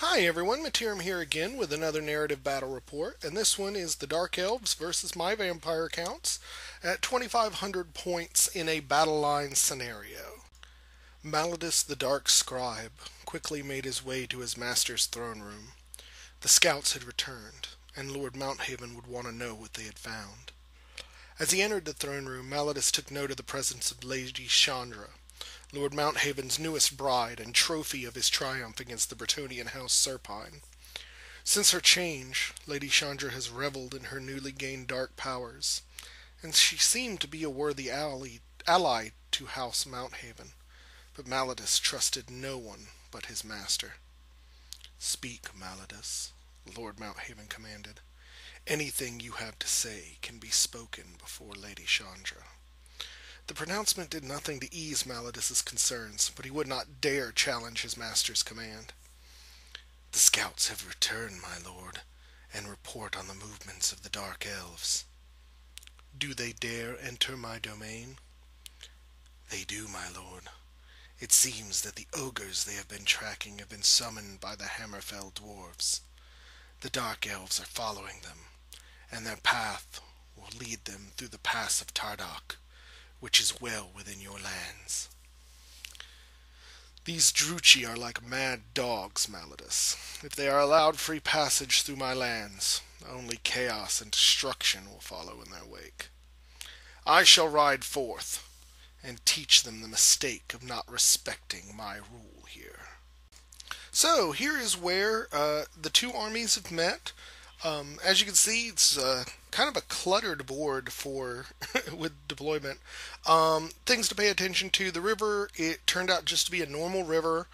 Hi everyone, Materim here again with another narrative battle report, and this one is the Dark Elves versus my vampire counts at 2,500 points in a battle line scenario. Maladus the Dark Scribe quickly made his way to his master's throne room. The scouts had returned, and Lord Mounthaven would want to know what they had found. As he entered the throne room, Maladus took note of the presence of Lady Chandra, Lord Mounthaven's newest bride and trophy of his triumph against the Bretonian house Serpine. Since her change, Lady Chandra has reveled in her newly gained dark powers, and she seemed to be a worthy ally to House Mounthaven. But Maladus trusted no one but his master. "Speak, Maladus," Lord Mounthaven commanded. "Anything you have to say can be spoken before Lady Chandra." The pronouncement did nothing to ease Maladus's concerns, but he would not dare challenge his master's command. "The scouts have returned, my lord, and report on the movements of the Dark Elves." "Do they dare enter my domain?" "They do, my lord. It seems that the ogres they have been tracking have been summoned by the Hammerfell dwarves. The Dark Elves are following them, and their path will lead them through the pass of Tardok, which is well within your lands." "These Druchi are like mad dogs, Maladus. If they are allowed free passage through my lands, only chaos and destruction will follow in their wake. I shall ride forth and teach them the mistake of not respecting my rule here." So here is where the two armies have met. As you can see, it's kind of a cluttered board for with deployment. Things to pay attention to: the river, it turned out just to be a normal river.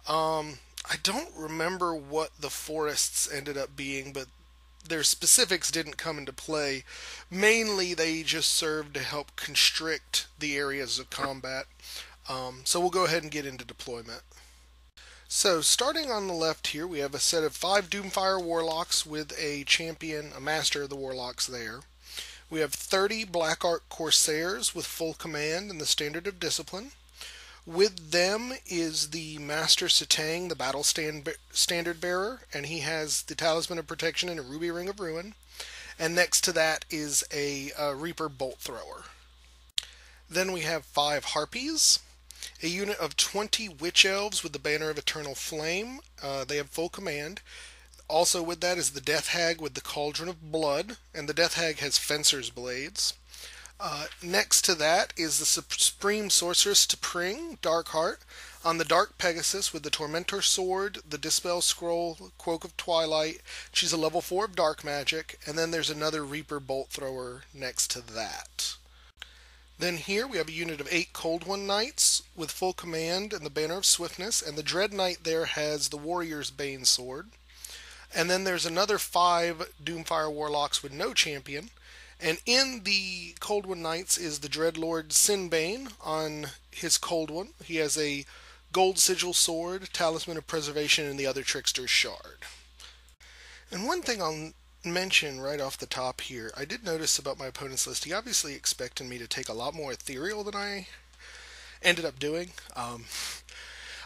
I don't remember what the forests ended up being, but their specifics didn't come into play. Mainly, they just served to help constrict the areas of combat. So we'll go ahead and get into deployment. So, starting on the left here, we have a set of 5 Doomfire Warlocks with a champion, a master of the Warlocks there. We have 30 Black Ark Corsairs with full command and the Standard of Discipline. With them is the Master Satang, the Battle Standard Bearer, and he has the Talisman of Protection and a Ruby Ring of Ruin. And next to that is a Reaper Bolt Thrower. Then we have 5 Harpies, a unit of 20 Witch Elves with the Banner of Eternal Flame. They have full command. Also with that is the Death Hag with the Cauldron of Blood, and the Death Hag has Fencer's Blades. Next to that is the Supreme Sorceress T'Pring, Darkheart, on the Dark Pegasus with the Tormentor Sword, the Dispel Scroll, Cloak of Twilight. She's a level 4 of Dark Magic, and then there's another Reaper Bolt Thrower next to that. Then here we have a unit of 8 Cold One Knights with full command and the Banner of Swiftness, and the Dread Knight there has the Warrior's Bane Sword. And then there's another 5 Doomfire Warlocks with no champion, and in the Cold One Knights is the Dreadlord Sinbane on his Cold One. He has a Gold Sigil Sword, Talisman of Preservation, and the other Trickster's Shard. And one thing I'll mention right off the top here, I did notice about my opponent's list, he obviously expected me to take a lot more ethereal than I ended up doing.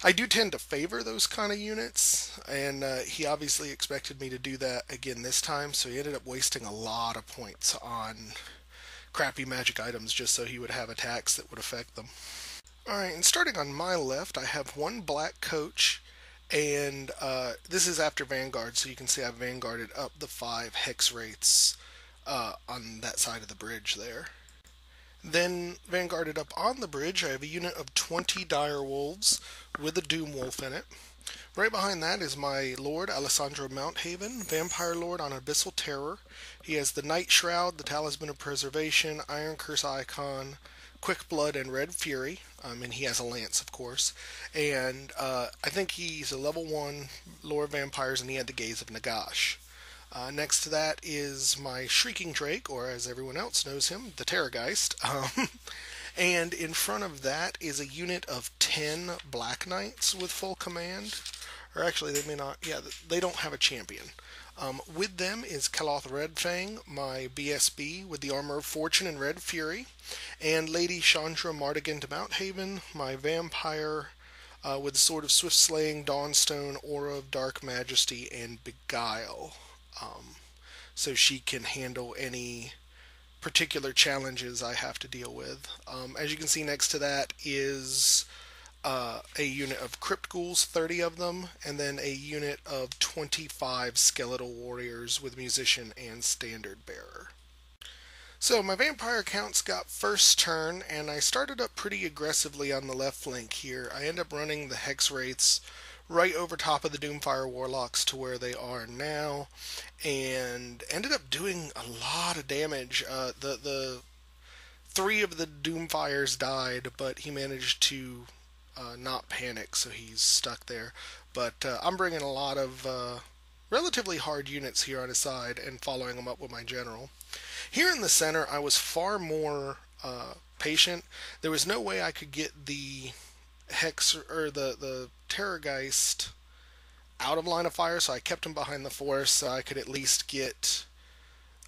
I do tend to favor those kind of units, and he obviously expected me to do that again this time, so he ended up wasting a lot of points on crappy magic items just so he would have attacks that would affect them. Alright, and starting on my left, I have 1 Black Coach, and this is after Vanguard, so you can see I've Vanguarded up the 5 Hex Wraiths on that side of the bridge there. Then, Vanguarded up on the bridge, I have a unit of 20 Dire Wolves with a Doom Wolf in it. Right behind that is my Lord, Alesandro Mounthaven, Vampire Lord on Abyssal Terror. He has the Night Shroud, the Talisman of Preservation, Iron Curse Icon, Quick Blood, and Red Fury. And he has a lance, of course. And I think he's a level 1 Lord of Vampires, and he had the Gaze of Nagash. Next to that is my Shrieking Drake, or as everyone else knows him, the Terrorgeist. And in front of that is a unit of 10 Black Knights with full command. Or actually, they may not, yeah, they don't have a champion. With them is Kaloth Redfang, my BSB, with the Armor of Fortune and Red Fury. And Lady Chandra Mardigan to Mounthaven, my Vampire with Sword of Swift Slaying, Dawnstone, Aura of Dark Majesty, and Beguile. So she can handle any particular challenges I have to deal with. As you can see, next to that is a unit of Crypt Ghouls, 30 of them, and then a unit of 25 Skeletal Warriors with Musician and Standard Bearer. So my vampire counts got first turn, and I started up pretty aggressively on the left flank here. I end up running the Hex Wraiths right over top of the Doomfire Warlocks to where they are now, and ended up doing a lot of damage. The 3 of the Doomfires died, but he managed to not panic, so he's stuck there. But I'm bringing a lot of relatively hard units here on his side and following them up with my general. Here in the center, I was far more patient. There was no way I could get the Hex or the Terrorgeist out of line of fire, so I kept him behind the forest so I could at least get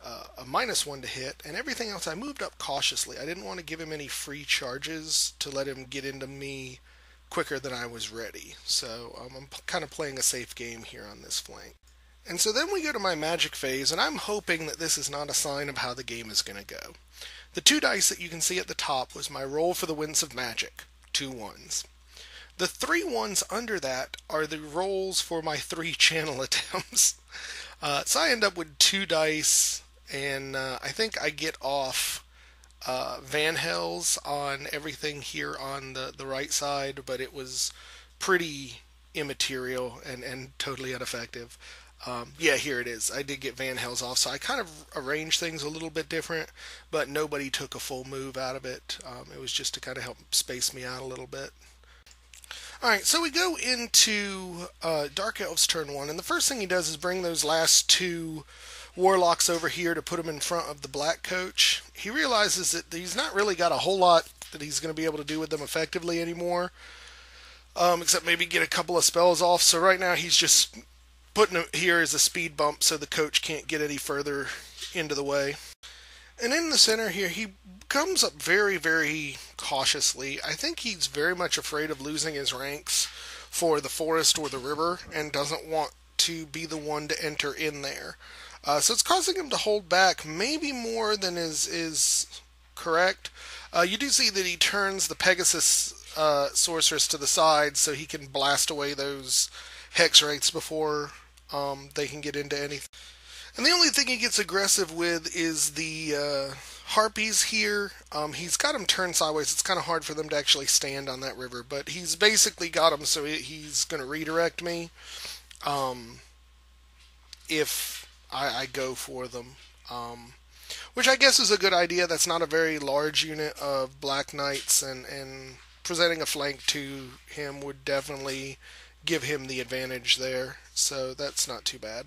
a -1 to hit, and everything else I moved up cautiously. I didn't want to give him any free charges to let him get into me quicker than I was ready. So I'm kind of playing a safe game here on this flank. And so then we go to my magic phase, and I'm hoping that this is not a sign of how the game is going to go. The 2 dice that you can see at the top was my roll for the Winds of Magic, 2 1s. The 3 1s under that are the rolls for my 3 channel attempts. So I end up with 2 dice, and I think I get off Van Hells on everything here on the right side, but it was pretty immaterial and totally ineffective. Yeah, here it is. I did get Van Hells off, so I kind of arranged things a little bit different, but nobody took a full move out of it. It was just to kind of help space me out a little bit. Alright, so we go into Dark Elves turn 1, and the first thing he does is bring those last 2 Warlocks over here to put him in front of the Black Coach. He realizes that he's not really got a whole lot that he's going to be able to do with them effectively anymore, except maybe get a couple of spells off. So right now he's just putting him here as a speed bump so the Coach can't get any further into the way. And in the center here, he comes up very, very cautiously. I think he's very much afraid of losing his ranks for the forest or the river and doesn't want to be the one to enter in there. So it's causing him to hold back maybe more than is correct. You do see that he turns the Pegasus Sorceress to the side so he can blast away those Hex Wraiths before they can get into anything. And the only thing he gets aggressive with is the Harpies here. He's got them turned sideways. It's kind of hard for them to actually stand on that river, but he's basically got them so he's going to redirect me if I go for them. Which I guess is a good idea. That's not a very large unit of Black Knights, and presenting a flank to him would definitely give him the advantage there. So that's not too bad.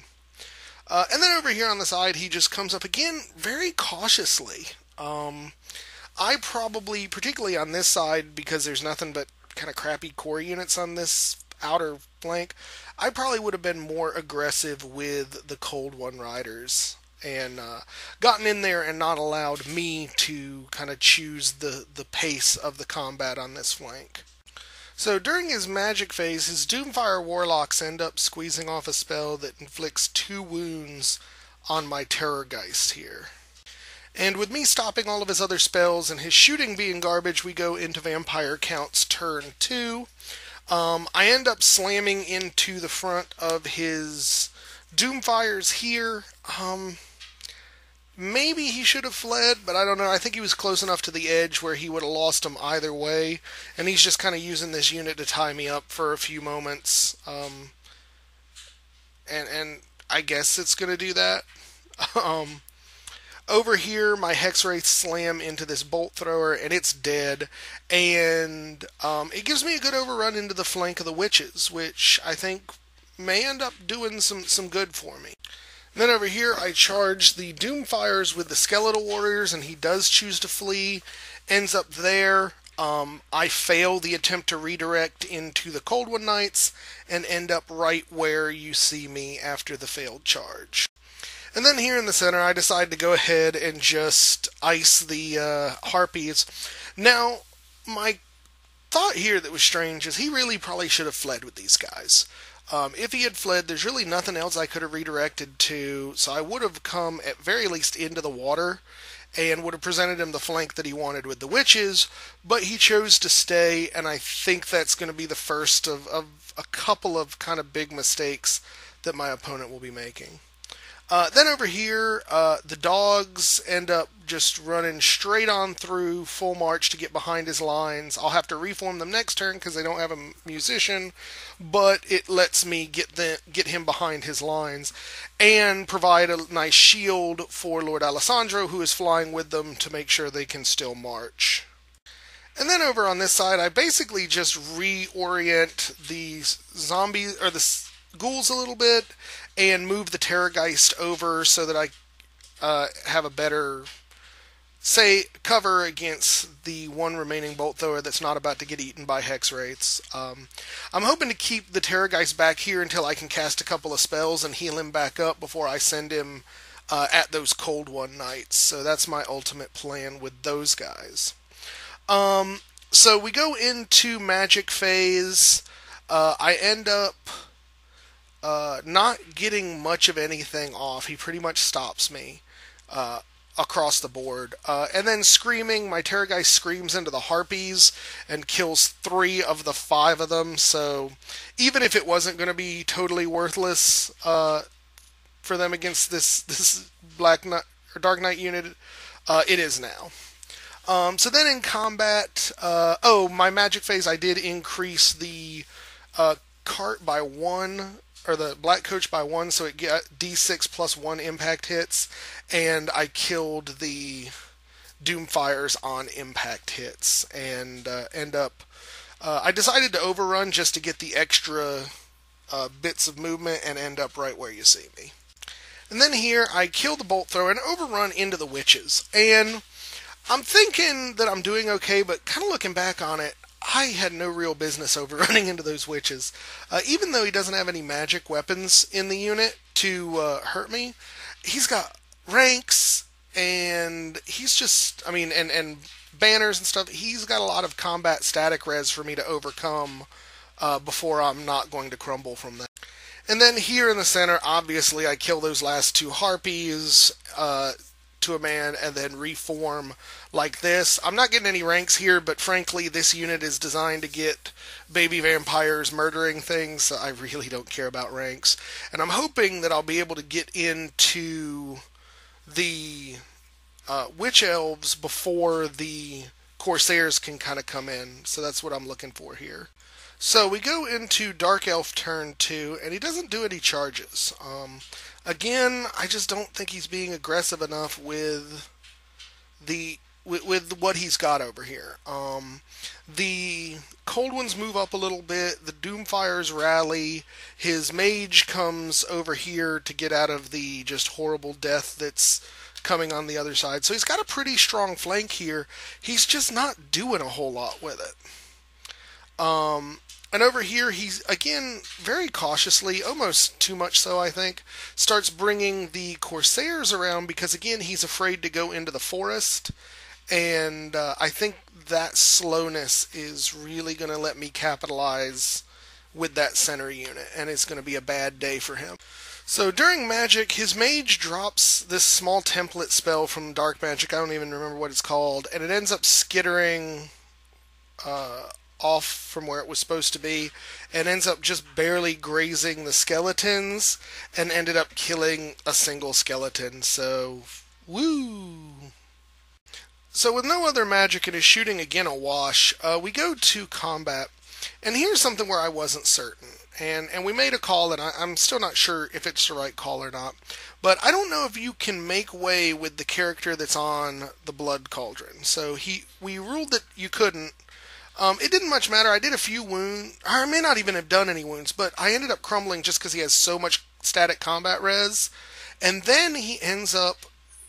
And then over here on the side, he just comes up again very cautiously. I probably, particularly on this side, because there's nothing but kind of crappy core units on this outer flank, I probably would have been more aggressive with the Cold One Riders and gotten in there and not allowed me to kind of choose the pace of the combat on this flank. So during his magic phase, his Doomfire Warlocks end up squeezing off a spell that inflicts 2 wounds on my Terrorgeist here. And with me stopping all of his other spells and his shooting being garbage, we go into Vampire Count's turn 2. I end up slamming into the front of his Doomfires here. Maybe he should have fled, but I don't know. I think he was close enough to the edge where he would have lost him either way. And he's just kind of using this unit to tie me up for a few moments. And I guess it's going to do that. Over here, my Hex Wraith slam into this Bolt Thrower, and it's dead. And it gives me a good overrun into the flank of the Witches, which I think may end up doing some good for me. Then over here, I charge the Doomfires with the Skeletal Warriors, and he does choose to flee. Ends up there. I fail the attempt to redirect into the Cold One Knights, and end up right where you see me after the failed charge. And then here in the center, I decide to go ahead and just ice the Harpies. Now, my thought here that was strange is he really probably should have fled with these guys. If he had fled, there's really nothing else I could have redirected to, so I would have come at very least into the water and would have presented him the flank that he wanted with the witches, but he chose to stay, and I think that's going to be the first of a couple of kind of big mistakes that my opponent will be making. Then over here, the dogs end up just running straight on through full march to get behind his lines. I'll have to reform them next turn because they don't have a musician, but it lets me get him behind his lines and provide a nice shield for Lord Alesandro, who is flying with them, to make sure they can still march. And then over on this side, I basically just reorient the zombies, or the ghouls, a little bit, and move the Terrorgeist over so that I have a better, cover against the one remaining bolt thrower that's not about to get eaten by hex wraiths. I'm hoping to keep the Terrorgeist back here until I can cast a couple of spells and heal him back up before I send him at those Cold One nights. So that's my ultimate plan with those guys. So we go into magic phase. I end up not getting much of anything off. He pretty much stops me across the board. And then screaming, my Terrorgeist screams into the harpies and kills 3 of the 5 of them. So even if it wasn't going to be totally worthless for them against this Black Knight or Dark Knight unit, it is now. So then in combat, my magic phase, I did increase the cart by 1, or the black coach by 1, so it got D6 plus 1 impact hits, and I killed the Doomfires on impact hits, and I decided to overrun just to get the extra bits of movement and end up right where you see me. And then here, I kill the bolt thrower and overrun into the witches, and I'm thinking that I'm doing okay, but kind of looking back on it, I had no real business overrunning into those witches. Even though he doesn't have any magic weapons in the unit to hurt me, he's got ranks, and he's just, and banners and stuff. He's got a lot of combat static res for me to overcome before I'm not going to crumble from that. And then here in the center, obviously, I kill those last 2 harpies to a man and then reform like this. I'm not getting any ranks here, but frankly, this unit is designed to get baby vampires murdering things, so I really don't care about ranks. And I'm hoping that I'll be able to get into the witch elves before the corsairs can kind of come in, so that's what I'm looking for here. So we go into Dark Elf turn 2, and he doesn't do any charges. Again, I just don't think he's being aggressive enough with what he's got over here. The Cold Ones move up a little bit, the Doomfires rally, his mage comes over here to get out of the just horrible death that's coming on the other side. So he's got a pretty strong flank here. He's just not doing a whole lot with it. And over here, he's, again, very cautiously, almost too much so, I think, starts bringing the Corsairs around because, again, he's afraid to go into the forest. And I think that slowness is really going to let me capitalize with that center unit, and it's going to be a bad day for him. So during magic, his mage drops this small template spell from dark magic, I don't even remember what it's called, and it ends up skittering off from where it was supposed to be, and ends up just barely grazing the skeletons, and ended up killing a single skeleton, so woo! So with no other magic and his shooting again a wash, we go to combat, and here's something where I wasn't certain, and we made a call, and I'm still not sure if it's the right call or not, but I don't know if you can make way with the character that's on the Blood Cauldron, so we ruled that you couldn't. It didn't much matter. I did a few wounds. I may not even have done any wounds, but I ended up crumbling just because he has so much static combat res. And then he ends up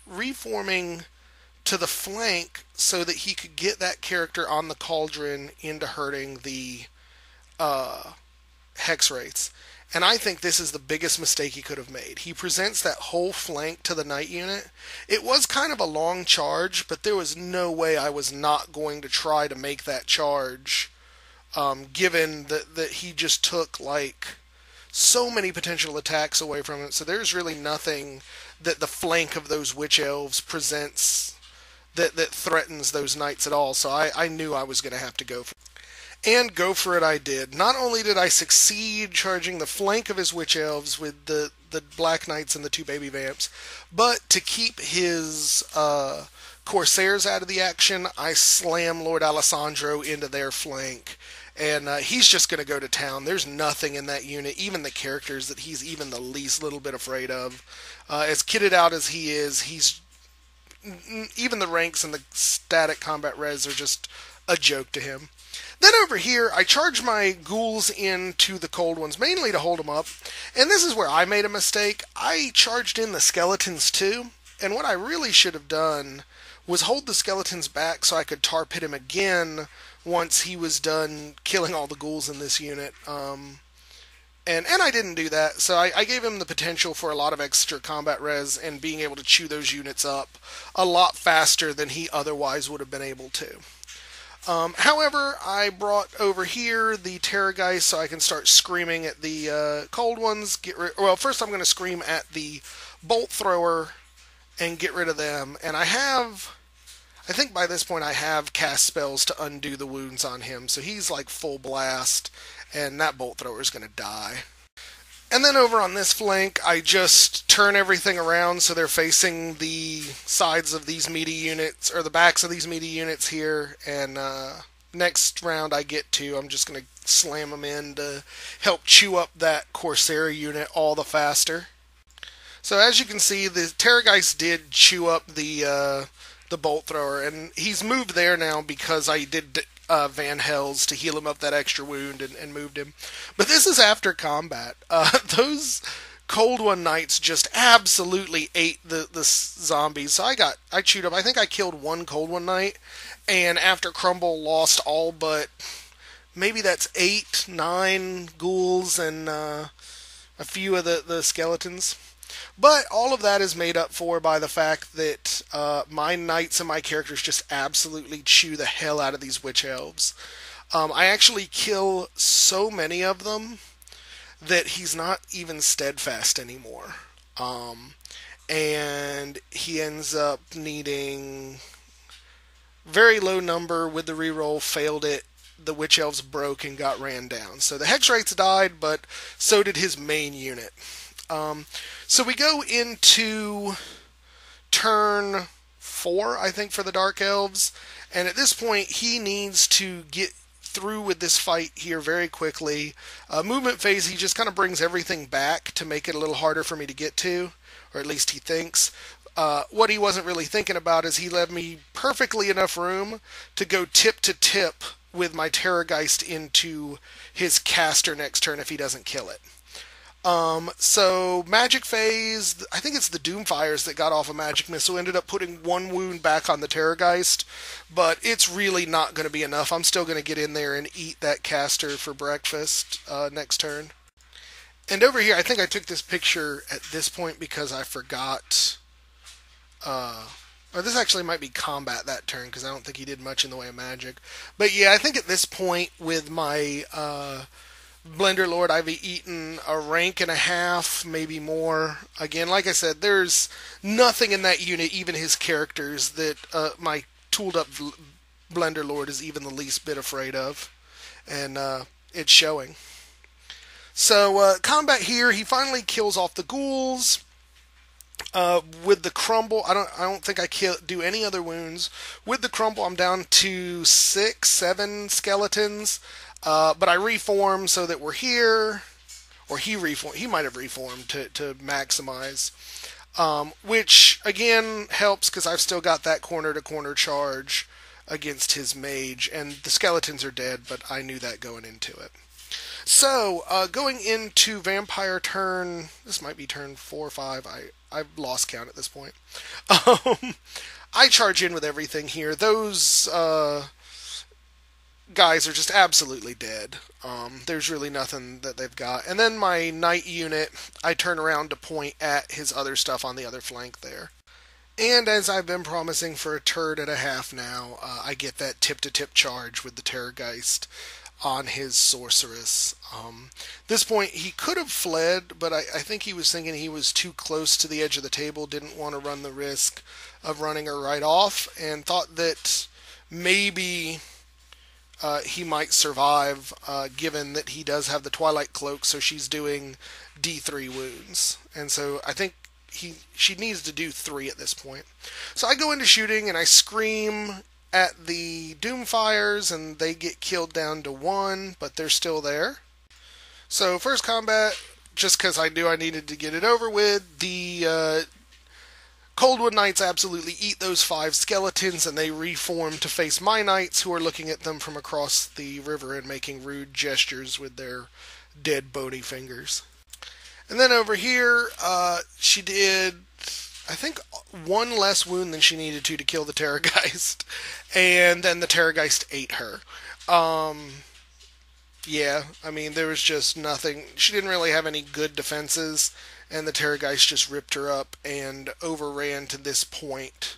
reforming to the flank so that he could get that character on the cauldron into hurting the hex wraiths. And I think this is the biggest mistake he could have made. He presents that whole flank to the knight unit. It was kind of a long charge, but there was no way I was not going to try to make that charge given that he just took like so many potential attacks away from it. So there's really nothing that the flank of those witch elves presents that threatens those knights at all. So I knew I was going to have to go for it. And go for it I did. Not only did I succeed charging the flank of his witch elves with the black knights and the two baby vamps, but to keep his corsairs out of the action, I slam Lord Alesandro into their flank. And he's just going to go to town. There's nothing in that unit, even the characters, that he's even the least little bit afraid of. As kitted out as he is, he's even the ranks and the static combat res are just a joke to him. Then over here, I charge my ghouls into the cold ones, mainly to hold them up. And this is where I made a mistake. I charged in the skeletons too. And what I really should have done was hold the skeletons back so I could tar pit him again once he was done killing all the ghouls in this unit. And I didn't do that, so I gave him the potential for a lot of extra combat res and being able to chew those units up a lot faster than he otherwise would have been able to. However, I brought over here the Terrorgeist so I can start screaming at the cold ones. Well, first I'm going to scream at the Bolt Thrower and get rid of them. And I think by this point I have cast spells to undo the wounds on him, so he's like full blast, and that Bolt Thrower is going to die. And then over on this flank, I just turn everything around so they're facing the sides of these meaty units, or the backs of these meaty units here, and next round I get to, I'm just going to slam them in to help chew up that Corsair unit all the faster. So as you can see, the Terrorgeist did chew up the Bolt Thrower, and he's moved there now because I did Van Hells to heal him up that extra wound and moved him. But this is after combat. Those Cold One Knights just absolutely ate the zombies. So I chewed up. I think I killed one Cold One Knight, and after Crumble lost all but maybe that's 8, 9 ghouls and a few of the skeletons. But all of that is made up for by the fact that my knights and my characters just absolutely chew the hell out of these witch elves. I actually kill so many of them that he's not even steadfast anymore. And he ends up needing very low number with the reroll, failed it. The witch elves broke and got ran down. So the hex rates died, but so did his main unit. So we go into turn 4, I think, for the Dark Elves, and at this point he needs to get through with this fight here very quickly. Movement phase, he just kind of brings everything back to make it a little harder for me to get to, or at least he thinks. What he wasn't really thinking about is he left me perfectly enough room to go tip to tip with my Terrorgeist into his caster next turn if he doesn't kill it. So magic phase, I think it's the Doomfires that got off a magic missile, ended up putting 1 wound back on the Terrorgeist, but it's really not going to be enough. I'm still going to get in there and eat that caster for breakfast next turn. And over here, I think I took this picture at this point because I forgot, or this actually might be combat that turn because I don't think he did much in the way of magic. But yeah, I think at this point with my Blender Lord, I've eaten a rank and a half, maybe more. Again, like I said, there's nothing in that unit, even his characters, that my tooled up Blender Lord is even the least bit afraid of. And it's showing. So, combat here, he finally kills off the ghouls. With the crumble, I don't think I do any other wounds. With the crumble, I'm down to 6, 7 skeletons. But I reform so that we're here, or he might have reformed to maximize, which again helps because I've still got that corner to corner charge against his mage, and the skeletons are dead, but I knew that going into it. So going into vampire turn, this might be turn 4 or 5. I've lost count at this point. I charge in with everything here. Those guys are just absolutely dead. There's really nothing that they've got. And then my knight unit, I turn around to point at his other stuff on the other flank there. And as I've been promising for a turn and a half now, I get that tip-to-tip charge with the Terrorgeist. on his sorceress. This point, he could have fled, but I think he was thinking he was too close to the edge of the table, didn't want to run the risk of running her right off, and thought that maybe he might survive, given that he does have the Twilight Cloak, so she's doing D3 wounds. And so I think she needs to do 3 at this point. So I go into shooting, and I scream at the Doomfires, and they get killed down to 1, but they're still there. So first combat, just because I knew I needed to get it over with, the Coldwood Knights absolutely eat those 5 skeletons, and they reform to face my knights, who are looking at them from across the river and making rude gestures with their dead bony fingers. And then over here, she did, I think, 1 less wound than she needed to kill the Terrorgeist, and then the Terrorgeist ate her. Yeah, I mean, there was just nothing. She didn't really have any good defenses, and the Terrorgeist just ripped her up and overran to this point.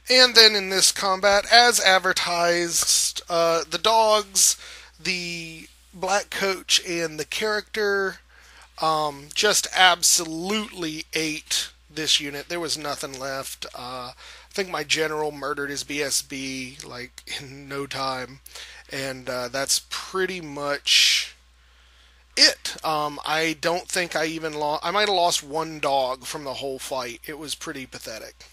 And then in this combat, as advertised, the dogs, the Black Coach, and the character just absolutely ate this unit. There was nothing left. I think my general murdered his BSB like in no time, and that's pretty much it. I don't think I even lost. I might have lost 1 dog from the whole fight. It was pretty pathetic.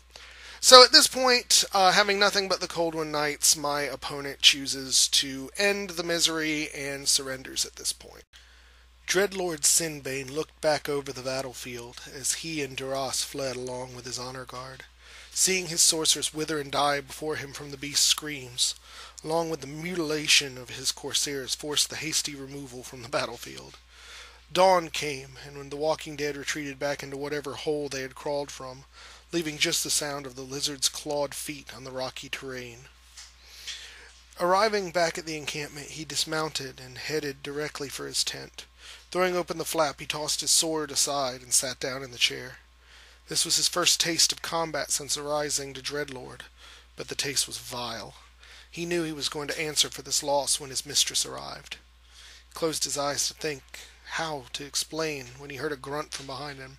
So at this point, having nothing but the Coldwood Knights, my opponent chooses to end the misery and surrenders at this point. Dreadlord Sinbane looked back over the battlefield as he and Duras fled along with his honor guard, seeing his sorceress wither and die before him from the beast's screams, along with the mutilation of his corsairs, forced the hasty removal from the battlefield. Dawn came, and when the walking dead retreated back into whatever hole they had crawled from, leaving just the sound of the lizard's clawed feet on the rocky terrain. Arriving back at the encampment, he dismounted and headed directly for his tent. Throwing open the flap, he tossed his sword aside and sat down in the chair. This was his first taste of combat since arising to Dreadlord, but the taste was vile. He knew he was going to answer for this loss when his mistress arrived. He closed his eyes to think how to explain when he heard a grunt from behind him.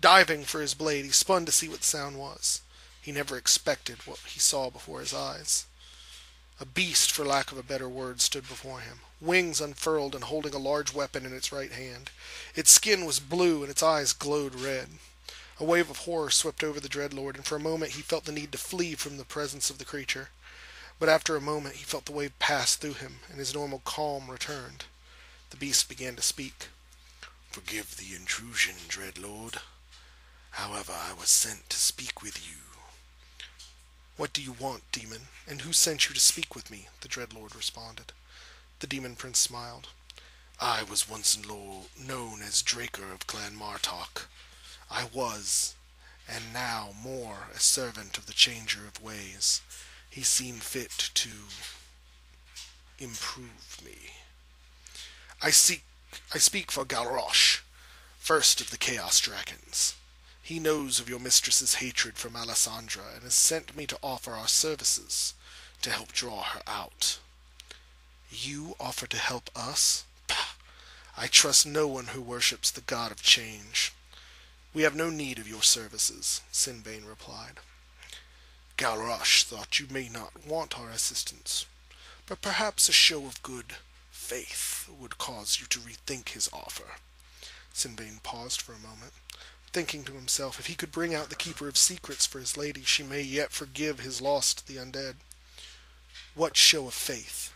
Diving for his blade, he spun to see what the sound was. He never expected what he saw before his eyes. A beast, for lack of a better word, stood before him, wings unfurled and holding a large weapon in its right hand. Its skin was blue and its eyes glowed red. A wave of horror swept over the Dreadlord, and for a moment he felt the need to flee from the presence of the creature. But after a moment he felt the wave pass through him, and his normal calm returned. The beast began to speak. "Forgive the intrusion, Dreadlord. However, I was sent to speak with you." "What do you want, demon, and who sent you to speak with me?" the Dreadlord responded. The demon prince smiled. "I was once known as Draker of Clan Martok. I was, and now more, a servant of the Changer of Ways. He seen fit to improve me. I speak for Galrosh, first of the Chaos Dragons. He knows of your mistress's hatred from Alesandro and has sent me to offer our services to help draw her out." "You offer to help us? Pah! I trust no one who worships the god of change." "We have no need of your services," Sinbane replied. "Galrosh thought you may not want our assistance, but perhaps a show of good faith would cause you to rethink his offer." Sinbane paused for a moment, thinking to himself if he could bring out the Keeper of Secrets for his lady, she may yet forgive his loss to the undead. "What show of faith?"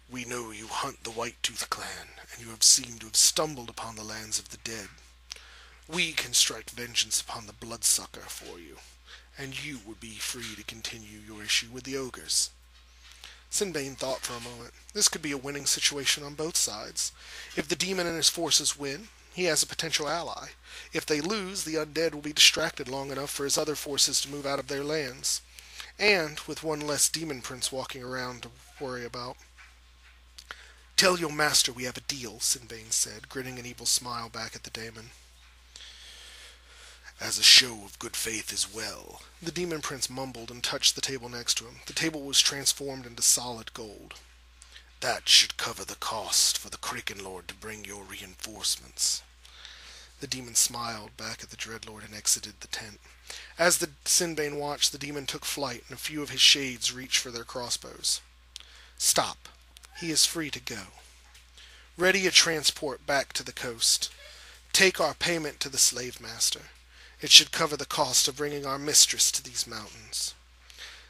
"We know you hunt the White-Tooth clan, and you have seemed to have stumbled upon the lands of the dead. We can strike vengeance upon the Bloodsucker for you, and you would be free to continue your issue with the ogres." Sinbane thought for a moment. This could be a winning situation on both sides. If the demon and his forces win, he has a potential ally. If they lose, the undead will be distracted long enough for his other forces to move out of their lands. And with one less demon prince walking around to worry about. "Tell your master we have a deal," Sinbane said, grinning an evil smile back at the demon. "As a show of good faith as well." The demon prince mumbled and touched the table next to him. The table was transformed into solid gold. That should cover the cost for the Kraken Lord to bring your reinforcements. The demon smiled back at the Dreadlord and exited the tent. As the Sinbane watched, the demon took flight, and a few of his shades reached for their crossbows. Stop. He is free to go. Ready a transport back to the coast. Take our payment to the slave master. It should cover the cost of bringing our mistress to these mountains.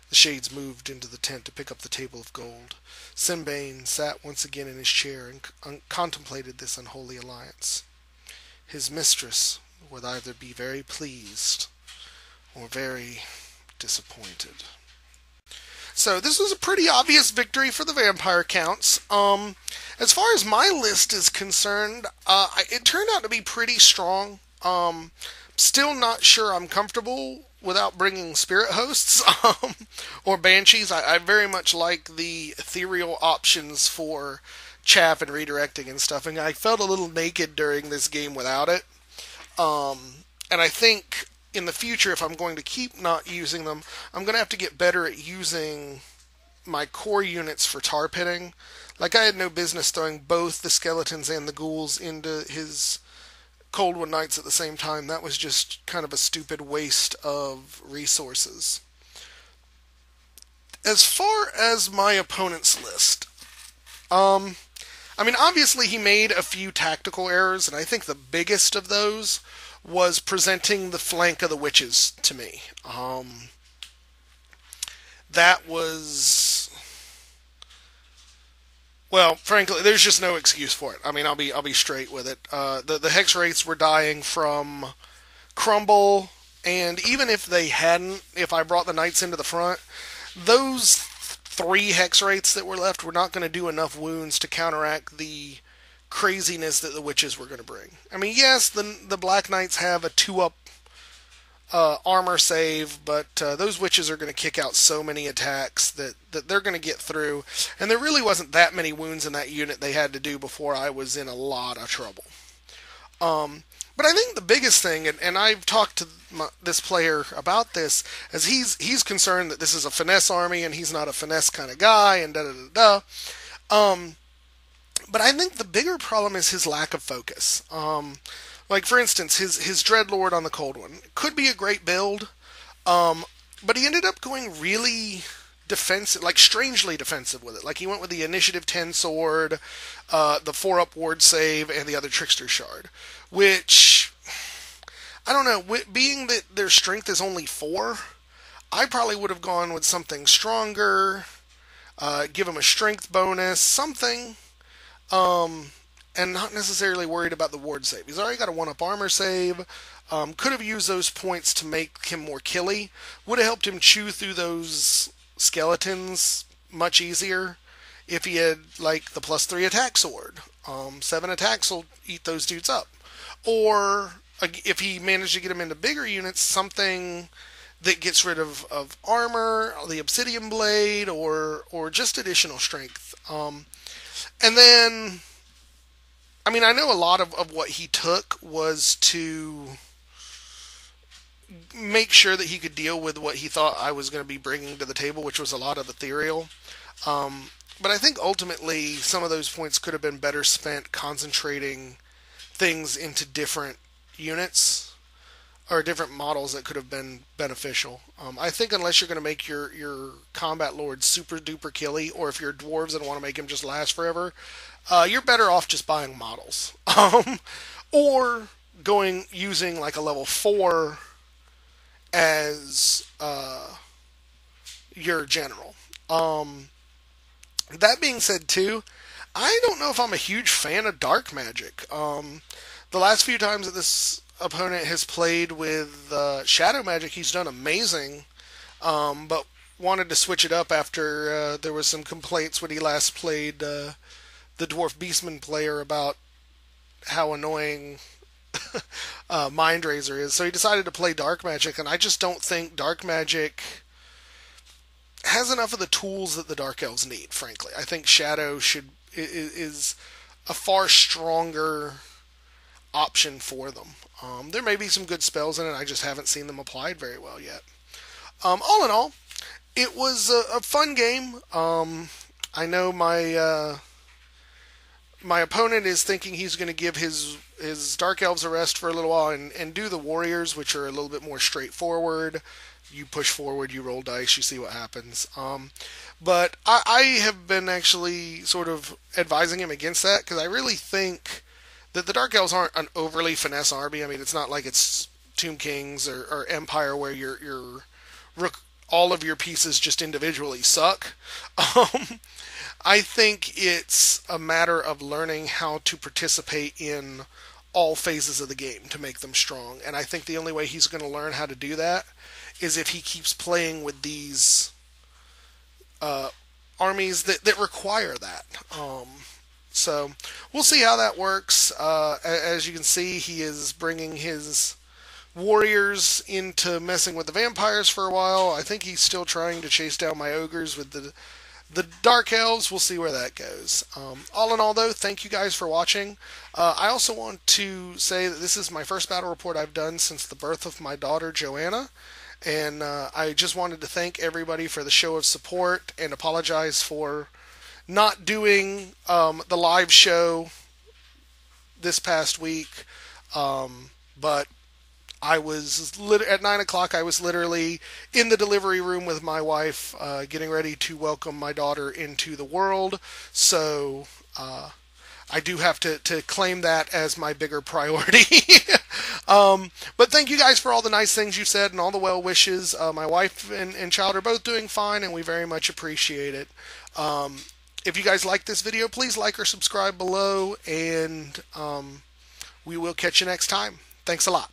The shades moved into the tent to pick up the table of gold. Sinbane sat once again in his chair and contemplated this unholy alliance. His mistress would either be very pleased or very disappointed. So this was a pretty obvious victory for the vampire counts. As far as my list is concerned, it turned out to be pretty strong. Still not sure I'm comfortable without bringing spirit hosts or banshees. I very much like the ethereal options for chaff and redirecting and stuff, and I felt a little naked during this game without it. And I think in the future, if I'm going to keep not using them, I'm going to have to get better at using my core units for tar pitting. Like, I had no business throwing both the skeletons and the ghouls into his Coldwood Knights at the same time. That was just kind of a stupid waste of resources. As far as my opponent's list, I mean, obviously he made a few tactical errors, and I think the biggest of those was presenting the flank of the witches to me. That was, well, frankly, there's just no excuse for it. I mean, I'll be straight with it. The hex wraiths were dying from crumble, and even if they hadn't, if I brought the knights into the front, those 3 hex wraiths that were left were not going to do enough wounds to counteract the craziness that the witches were going to bring. I mean, yes, the Black Knights have a 2-up armor save, but those witches are going to kick out so many attacks that they're going to get through, and there really wasn't that many wounds in that unit they had to do before I was in a lot of trouble. But I think the biggest thing, and I've talked to this player about this, is he's concerned that this is a finesse army and he's not a finesse kind of guy, and da-da-da-da. But I think the bigger problem is his lack of focus. Like, for instance, his Dreadlord on the Cold One could be a great build, but he ended up going really defensive, like strangely defensive with it. Like, he went with the Initiative 10 sword, the 4-up ward save, and the other Trickster shard, which, I don't know, being that their strength is only 4, I probably would have gone with something stronger, give him a strength bonus, something, and not necessarily worried about the ward save. He's already got a 1-up armor save. Could have used those points to make him more killy. Would have helped him chew through those skeletons much easier if he had, like, the +3 attack sword. 7 attacks will eat those dudes up. Or, if he managed to get them into bigger units, something that gets rid of armor, the obsidian blade, or just additional strength. And then, I mean, I know a lot of what he took was to make sure that he could deal with what he thought I was going to be bringing to the table, which was a lot of ethereal. But I think ultimately some of those points could have been better spent concentrating things into different units or different models that could have been beneficial. I think unless you're going to make your combat lord super duper killy, or if you're dwarves and want to make him just last forever, you're better off just buying models. Or using like a level 4 as your general. That being said too, I don't know if I'm a huge fan of dark magic. The last few times that this opponent has played with shadow magic, he's done amazing, but wanted to switch it up after there was some complaints when he last played the Dwarf Beastman player about how annoying Mind Razor is. So he decided to play dark magic, and I just don't think dark magic has enough of the tools that the Dark Elves need, frankly. I think shadow is a far stronger option for them. There may be some good spells in it, I just haven't seen them applied very well yet. All in all, it was a fun game. I know my opponent is thinking he's going to give his Dark Elves a rest for a little while and do the Warriors, which are a little bit more straightforward. You push forward, you roll dice, you see what happens. But I have been actually sort of advising him against that because I really think that the Dark Elves aren't an overly finesse army. I mean, it's not like it's Tomb Kings or Empire where all of your pieces just individually suck. Um, I think it's a matter of learning how to participate in all phases of the game to make them strong. And I think the only way he's going to learn how to do that is if he keeps playing with these uh, armies that require that. So we'll see how that works. As you can see, he is bringing his warriors into messing with the vampires for a while. I think he's still trying to chase down my ogres with the Dark Elves. We'll see where that goes. All in all, though, thank you guys for watching. I also want to say that this is my first battle report I've done since the birth of my daughter, Joanna. And I just wanted to thank everybody for the show of support and apologize for not doing the live show this past week. But I was at 9 o'clock. I was literally in the delivery room with my wife, getting ready to welcome my daughter into the world. So I do have to claim that as my bigger priority. But thank you guys for all the nice things you said and all the well wishes. My wife and child are both doing fine, and we very much appreciate it. If you guys like this video, please like or subscribe below, and we will catch you next time. Thanks a lot.